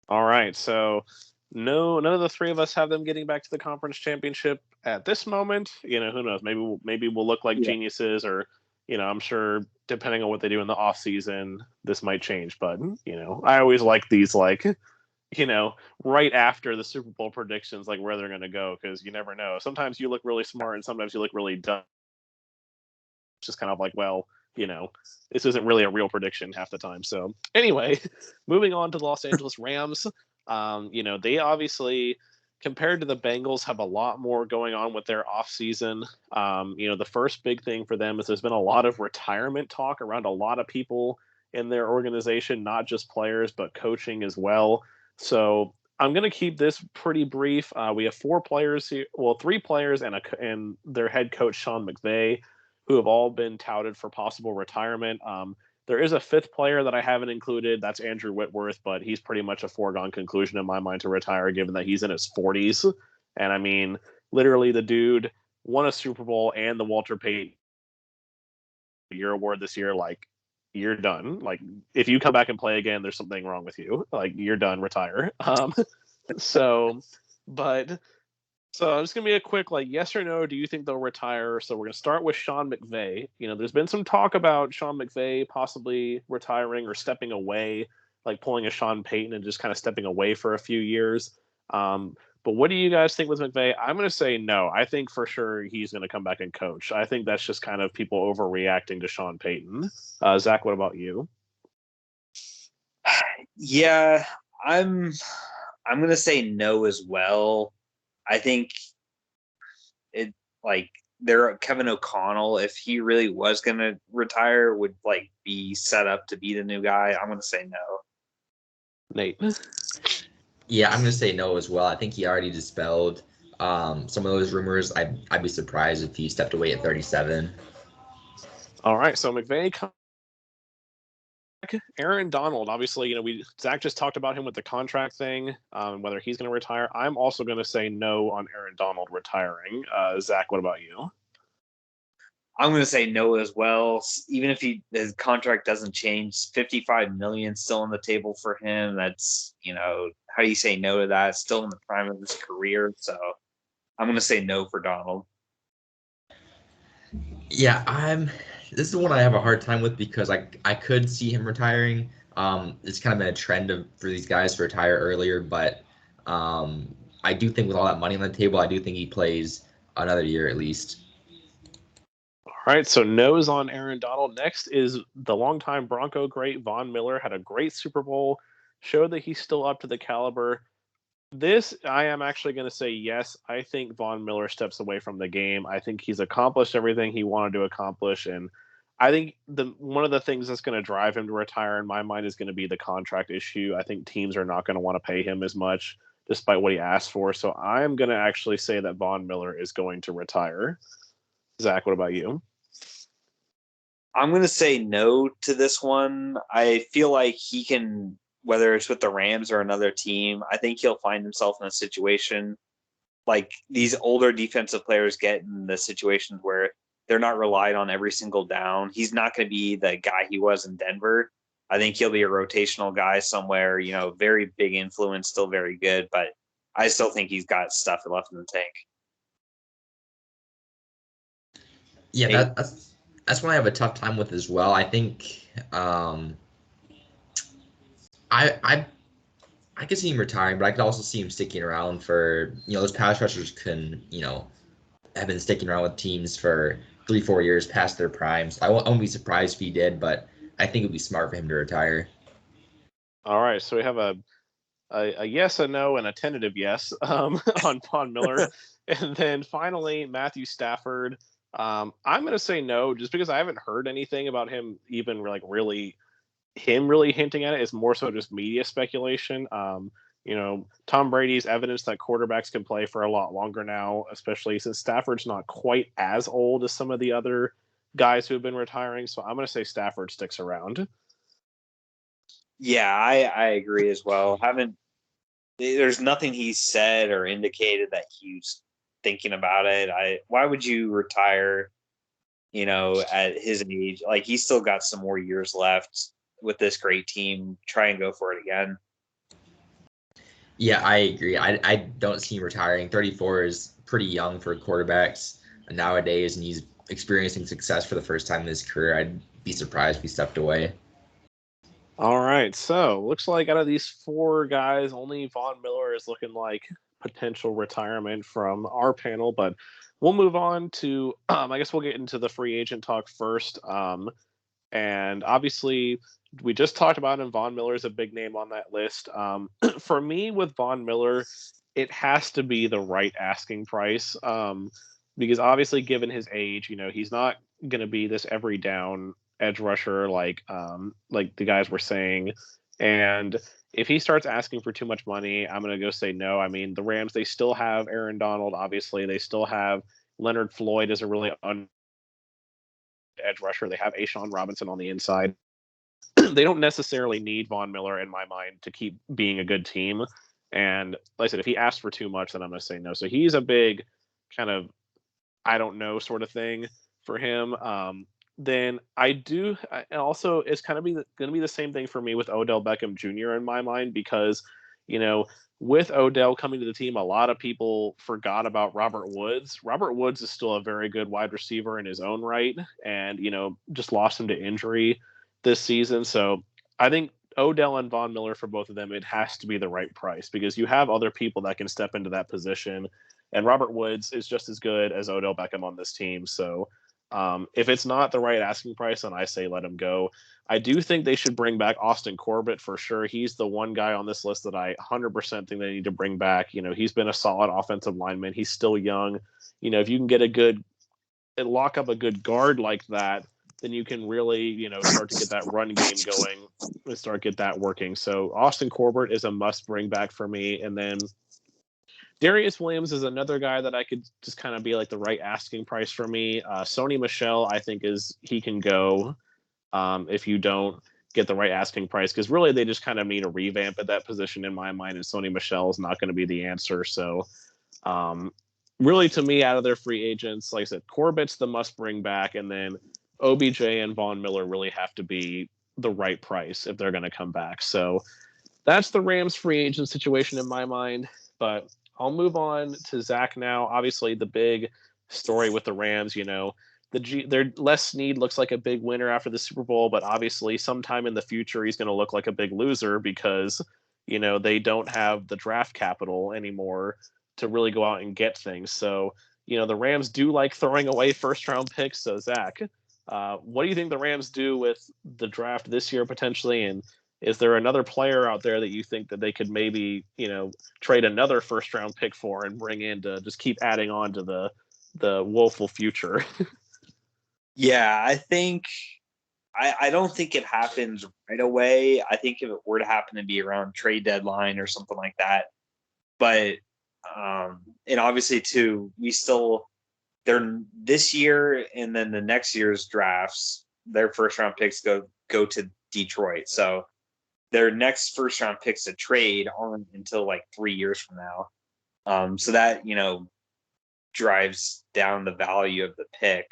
All right, so none of the three of us have them getting back to the conference championship at this moment. Who knows? Maybe we'll look like geniuses, or I'm sure depending on what they do in the off season, this might change. But I always like these right after the Super Bowl predictions, like where they're going to go, because you never know. Sometimes you look really smart, and sometimes you look really dumb. It's just kind of like, well, this isn't really a real prediction half the time. So anyway, moving on to the Los Angeles Rams. They obviously, compared to the Bengals, have a lot more going on with their offseason. The first big thing for them is there's been a lot of retirement talk around a lot of people in their organization, not just players, but coaching as well. So I'm going to keep this pretty brief. We have 4 players here, well, 3 players and their head coach, Sean McVay, who have all been touted for possible retirement. There is a 5th player that I haven't included. That's Andrew Whitworth, but he's pretty much a foregone conclusion in my mind to retire, given that he's in his 40s. And I mean, literally, the dude won a Super Bowl and the Walter Payton Year Award this year. Like, you're done. Like, if you come back and play again, there's something wrong with you. Like, you're done. Retire. So I'm just gonna be a quick yes or no. Do you think they'll retire? So we're gonna start with Sean McVay. There's been some talk about Sean McVay possibly retiring or stepping away, like pulling a Sean Payton and just kind of stepping away for a few years. But what do you guys think with McVay? I'm gonna say no. I think for sure he's gonna come back and coach. I think that's just kind of people overreacting to Sean Payton. Zach, what about you? Yeah, I'm gonna say no as well. I think Kevin O'Connell, if he really was gonna retire, would be set up to be the new guy. I'm gonna say no. Nate. Yeah, I'm gonna say no as well. I think he already dispelled some of those rumors. I'd be surprised if he stepped away at 37. All right, so McVay. Aaron Donald, obviously, Zach just talked about him with the contract thing, whether he's going to retire. I'm also going to say no on Aaron Donald retiring. Zach, what about you? I'm going to say no as well. Even if his contract doesn't change, $55 million still on the table for him. That's how do you say no to that? Still in the prime of his career, so I'm going to say no for Donald. Yeah, this is the one I have a hard time with because I could see him retiring. It's kind of been a trend for these guys to retire earlier, but I do think with all that money on the table, I do think he plays another year at least. All right, so no's on Aaron Donald. Next is the longtime Bronco great Von Miller. Had a great Super Bowl, showed that he's still up to the caliber. This, I am actually going to say yes. I think Von Miller steps away from the game. I think he's accomplished everything he wanted to accomplish, and I think one of the things that's going to drive him to retire, in my mind, is going to be the contract issue. I think teams are not going to want to pay him as much, despite what he asked for. So I am going to actually say that Von Miller is going to retire. Zach, what about you? I'm going to say no to this one. I feel like he can, whether it's with the Rams or another team, I think he'll find himself in a situation like these older defensive players get in the situations where they're not relied on every single down. He's not going to be the guy he was in Denver. I think he'll be a rotational guy somewhere, very big influence, still very good, but I still think he's got stuff left in the tank. Yeah, that's what I have a tough time with as well. I think I could see him retiring, but I could also see him sticking around for those pass rushers can have been sticking around with teams for 3-4 years past their primes. I won't be surprised if he did, but I think it'd be smart for him to retire. All right, so we have a yes, a no, and a tentative yes on Von Miller. And then finally, Matthew Stafford. I'm going to say no, just because I haven't heard anything about him even really hinting at it. It's more so just media speculation. Tom Brady's evidence that quarterbacks can play for a lot longer now, especially since Stafford's not quite as old as some of the other guys who have been retiring. So I'm going to say Stafford sticks around. Yeah, I agree as well. There's nothing he said or indicated that he's thinking about it. Why would you retire, at his age? Like, he's still got some more years left with this great team. Try and go for it again. Yeah, I agree. I don't see him retiring. 34 is pretty young for quarterbacks nowadays, and he's experiencing success for the first time in his career. I'd be surprised if he stepped away. All right, so looks like out of these four guys, only Von Miller is looking like potential retirement from our panel. But we'll move on to, I guess we'll get into the free agent talk first. And obviously, we just talked about him. Von Miller is a big name on that list. For me, with Von Miller, it has to be the right asking price. Because obviously, given his age, he's not going to be this every down edge rusher like the guys were saying. And if he starts asking for too much money, I'm going to go say no. I mean, the Rams, they still have Aaron Donald. Obviously, they still have Leonard Floyd as a really edge rusher. They have Ashawn Robinson on the inside. They don't necessarily need Von Miller, in my mind, to keep being a good team. And like I said, if he asks for too much, then I'm going to say no. So he's a big kind of I don't know sort of thing for him. Then also it's kind of going to be the same thing for me with Odell Beckham Jr. in my mind, because with Odell coming to the team, a lot of people forgot about Robert Woods. Robert Woods is still a very good wide receiver in his own right, and just lost him to injury this season. So I think Odell and Von Miller, for both of them, it has to be the right price, because you have other people that can step into that position, and Robert Woods is just as good as Odell Beckham on this team. So if it's not the right asking price, then I say let him go. I do think they should bring back Austin Corbett for sure. He's the one guy on this list that I 100% think they need to bring back. He's been a solid offensive lineman. He's still young. If you can get lock up a good guard like that, then you can really, start to get that run game going and get that working. So Austin Corbett is a must bring back for me. And then Darius Williams is another guy that I could just kind of be like the right asking price for me. Sony Michel, I think he can go if you don't get the right asking price, because really they just kind of need a revamp at that position in my mind, and Sony Michel is not going to be the answer. So really, to me, out of their free agents, like I said, Corbett's the must bring back, and then OBJ and Von Miller really have to be the right price if they're going to come back. So that's the Rams free agent situation in my mind. But I'll move on to Zach now. Obviously, the big story with the Rams, their Les Snead looks like a big winner after the Super Bowl, but obviously sometime in the future he's going to look like a big loser, because they don't have the draft capital anymore to really go out and get things. So the Rams do like throwing away first-round picks. So, Zach, what do you think the Rams do with the draft this year potentially? And is there another player out there that you think that they could maybe, trade another first-round pick for and bring in to just keep adding on to the woeful future? Yeah, I don't think it happens right away. I think if it were to happen to be around trade deadline or something like that, but and obviously too, they're this year and then the next year's drafts, their first round picks go to Detroit. So their next first round picks to trade aren't until like 3 years from now. So that, drives down the value of the pick.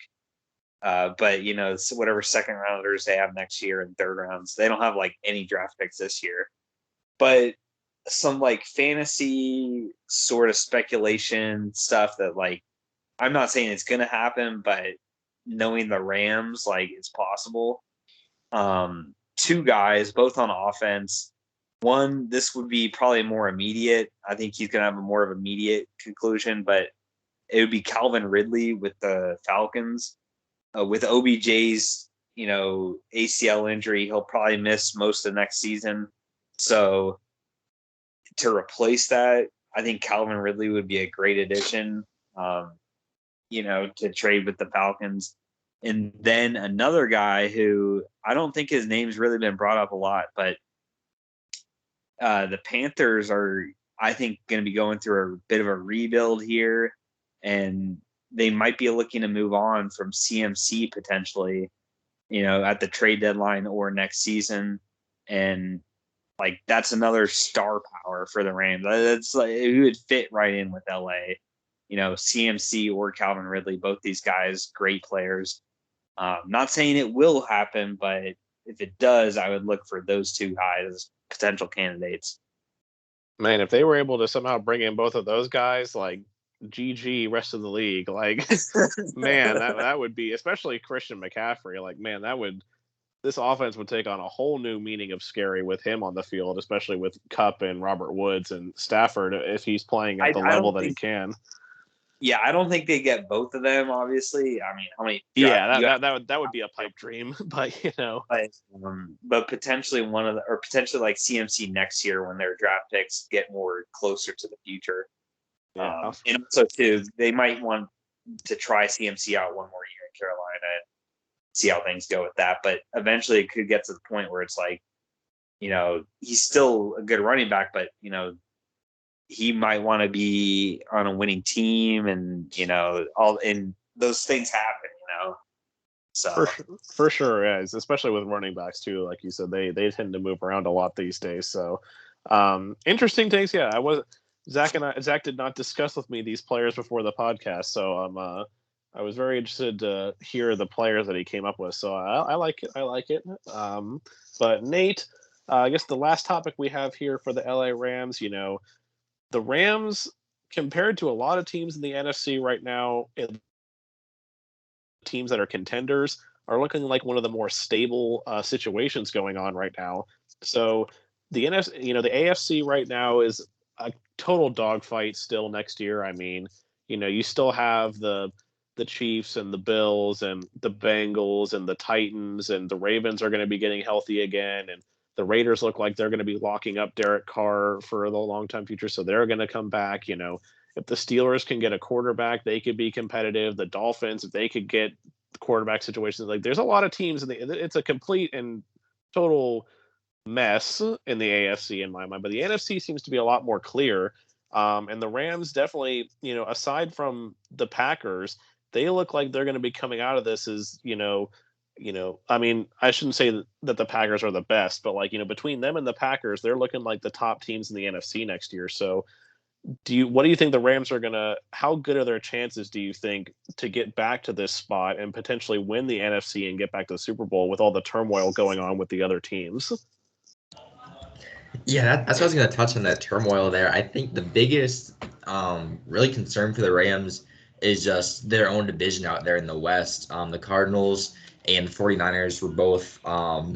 But so whatever second rounders they have next year and third rounds, they don't have like any draft picks this year. But some like fantasy sort of speculation stuff that like I'm not saying it's gonna happen, but knowing the Rams, like it's possible. Two guys, both on offense. One, this would be probably more immediate. I think he's gonna have a more of immediate conclusion, but it would be Calvin Ridley with the Falcons. With OBJ's, ACL injury, he'll probably miss most of next season. So to replace that, I think Calvin Ridley would be a great addition, to trade with the Falcons. And then another guy who I don't think his name's really been brought up a lot, but the Panthers are, I think, going to be going through a bit of a rebuild here. And they might be looking to move on from CMC potentially, at the trade deadline or next season. And like, that's another star power for the Rams. That's like, it would fit right in with LA, CMC or Calvin Ridley, both these guys, great players. Not saying it will happen, but if it does, I would look for those two guys as potential candidates. Man, if they were able to somehow bring in both of those guys, like, GG rest of the league, like man, that would be, especially Christian McCaffrey, like man, this offense would take on a whole new meaning of scary with him on the field, especially with Kupp and Robert Woods and Stafford if he's playing at the level that he can. Yeah, I don't think they get both of them. Obviously, I mean, how many? Yeah, that would be a pipe dream, but but potentially potentially like CMC next year when their draft picks get more closer to the future. Yeah. And also too, they might want to try CMC out one more year in Carolina and see how things go with that. But eventually it could get to the point where it's like, he's still a good running back, but he might want to be on a winning team, and those things happen, So for sure, yeah, especially with running backs too, like you said, they tend to move around a lot these days. So interesting takes. Yeah, Zach did not discuss with me these players before the podcast, so I was very interested to hear the players that he came up with. So I like it. But Nate, I guess the last topic we have here for the LA Rams, the Rams, compared to a lot of teams in the NFC right now, teams that are contenders, are looking like one of the more stable situations going on right now. So the NFC, the AFC right now is a total dogfight still next year. I mean, you still have the Chiefs and the Bills and the Bengals and the Titans, and the Ravens are going to be getting healthy again, and the Raiders look like they're going to be locking up Derek Carr for the long time future, so they're going to come back. If the Steelers can get a quarterback, they could be competitive. The Dolphins, if they could get quarterback situations, like there's a lot of teams, it's a complete and total mess in the AFC in my mind, but the NFC seems to be a lot more clear. And the Rams definitely, aside from the Packers, they look like they're going to be coming out of this as, I mean, I shouldn't say that the Packers are the best, but like, between them and the Packers, they're looking like the top teams in the NFC next year. So what do you think the Rams are how good are their chances, do you think, to get back to this spot and potentially win the NFC and get back to the Super Bowl with all the turmoil going on with the other teams? Yeah, that's what I was going to touch on, that turmoil there. I think the biggest really concern for the Rams is just their own division out there in the West. The Cardinals and the 49ers were both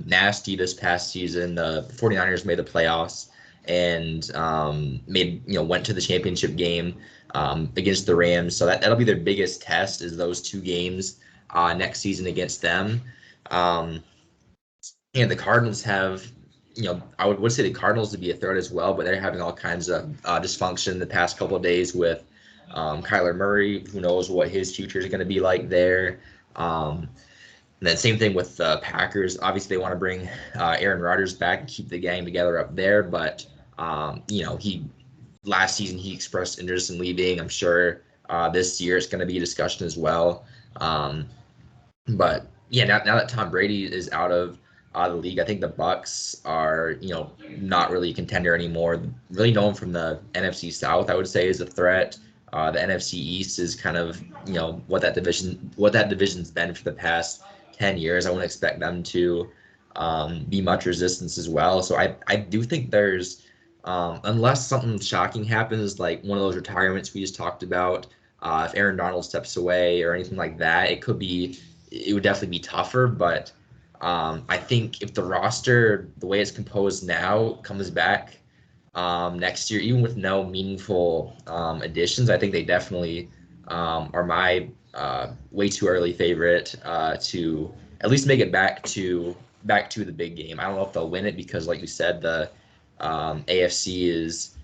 nasty this past season. The 49ers made the playoffs and went to the championship game. against the Rams. So that'll be their biggest test, is those 2 games next season against them. And the Cardinals have, I would say the Cardinals to be a threat as well, but they're having all kinds of dysfunction the past couple of days with Kyler Murray. Who knows what his future is going to be like there. And then same thing with the Packers. Obviously, they want to bring Aaron Rodgers back and keep the gang together up there. But, last season he expressed interest in leaving. I'm sure this year it's going to be a discussion as well. But yeah, now that Tom Brady is out of the league, I think the Bucs are, not really a contender anymore. Really known from the NFC South, I would say, is a threat. The NFC East is kind of, what that division's been for the past 10 years. I wouldn't expect them to be much resistance as well. So I do think there's, unless something shocking happens, like one of those retirements we just talked about, if Aaron Donald steps away or anything like that, it would definitely be tougher. But I think if the roster, the way it's composed now, comes back next year, even with no meaningful additions, I think they definitely are my way too early favorite to at least make it back to the big game. I don't know if they'll win it because, like you said, the AFC is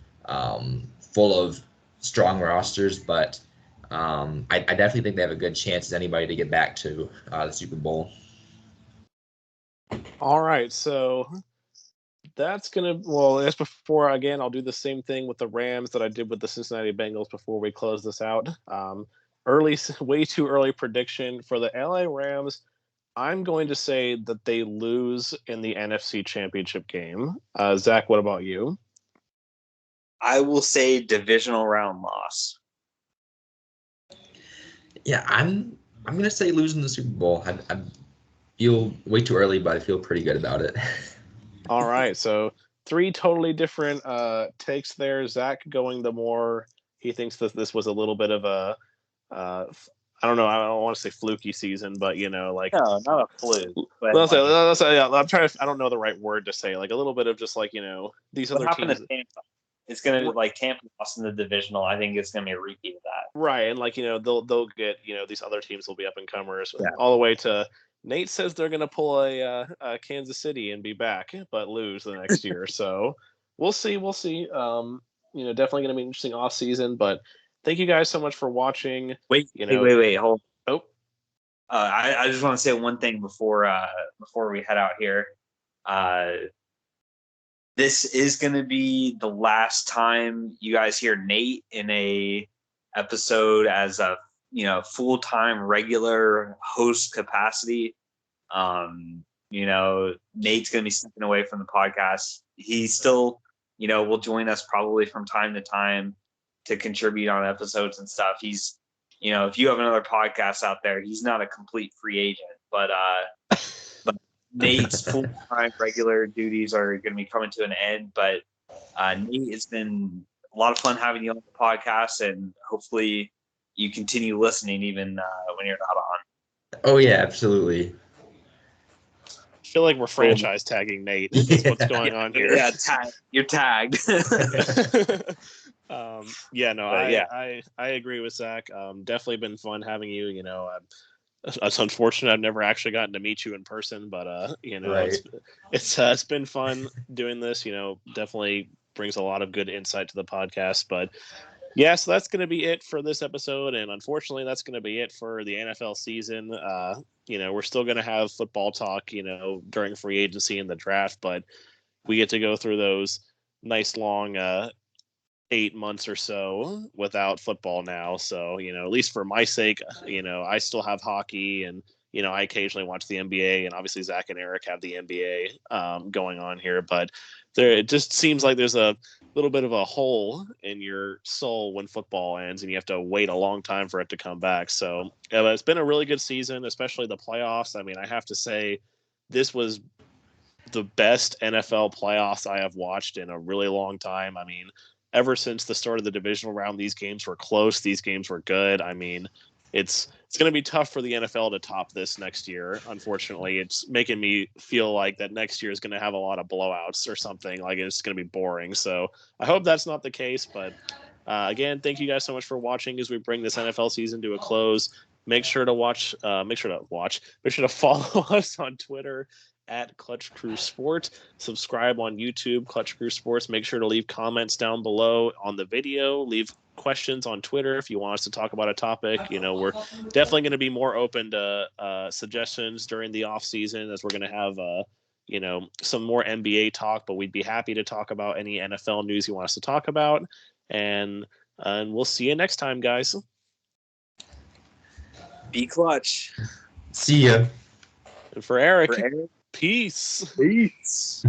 full of strong rosters, but I definitely think they have a good chance as anybody to get back to the Super Bowl. All right, so that's as before, again, I'll do the same thing with the Rams that I did with the Cincinnati Bengals before we close this out. Way too early prediction for the LA Rams. I'm going to say that they lose in the NFC Championship game. Zach, what about you? I will say divisional round loss. Yeah, I'm gonna say losing the Super Bowl. I feel way too early, but I feel pretty good about it. All right, so 3 totally different takes there. Zach going the more, he thinks that this was a little bit of a I don't know. I don't want to say fluky season, but like No, not a fluke. But let's say, yeah, I'm trying to. I don't know the right word to say. Like a little bit of just like these what other happened teams. to Tampa? It's gonna be like Tampa lost in the divisional. I think it's gonna be a repeat of that. Right, and like they'll get these other teams will be up and comers Yeah. all the way to. Nate says they're gonna pull a Kansas City and be back, but lose the next year. So we'll see. We'll see. Definitely gonna be an interesting off season. But thank you guys so much for watching. Wait, hold. Oh. I just want to say one thing before we head out here. This is going to be the last time you guys hear Nate in a episode as a full-time regular host capacity. Nate's going to be stepping away from the podcast. He still, will join us probably from time to time to contribute on episodes and stuff. He's if you have another podcast out there, he's not a complete free agent, but Nate's full-time regular duties are going to be coming to an end. But Nate, it's been a lot of fun having you on the podcast, and hopefully you continue listening even when you're not on. Oh yeah, absolutely. I feel like we're franchise tagging Nate. That's what's going on here. Yeah, you're tagged. I agree with Zach. Definitely been fun having you. It's unfortunate I've never actually gotten to meet you in person, but right. It's been fun doing this. Definitely brings a lot of good insight to the podcast. But yeah, so that's going to be it for this episode, and unfortunately, that's going to be it for the NFL season. We're still going to have football talk, during free agency and the draft, but we get to go through those nice long 8 months or so without football now. So, at least for my sake, I still have hockey, and, I occasionally watch the NBA, and obviously Zach and Eric have the NBA going on here, but it just seems like there's a little bit of a hole in your soul when football ends and you have to wait a long time for it to come back. So it's been a really good season, especially the playoffs. I mean, I have to say this was the best NFL playoffs I have watched in a really long time. I mean, ever since the start of the divisional round, these games were close. These games were good. I mean, it's going to be tough for the NFL to top this next year. Unfortunately, it's making me feel like that next year is going to have a lot of blowouts or something. Like it's going to be boring. So I hope that's not the case. But Again, thank you guys so much for watching as we bring this NFL season to a close. Make sure to follow us on Twitter at Clutch Crew Sport. Subscribe on YouTube, Clutch Crew Sports. Make sure to leave comments down below on the video. Leave questions on Twitter if you want us to talk about a topic. We're definitely going to be more open to suggestions during the off season, as we're going to have some more NBA talk, but we'd be happy to talk about any NFL news you want us to talk about. And we'll see you next time, guys. Be clutch. See ya. And for Eric, For Eric, peace. peace.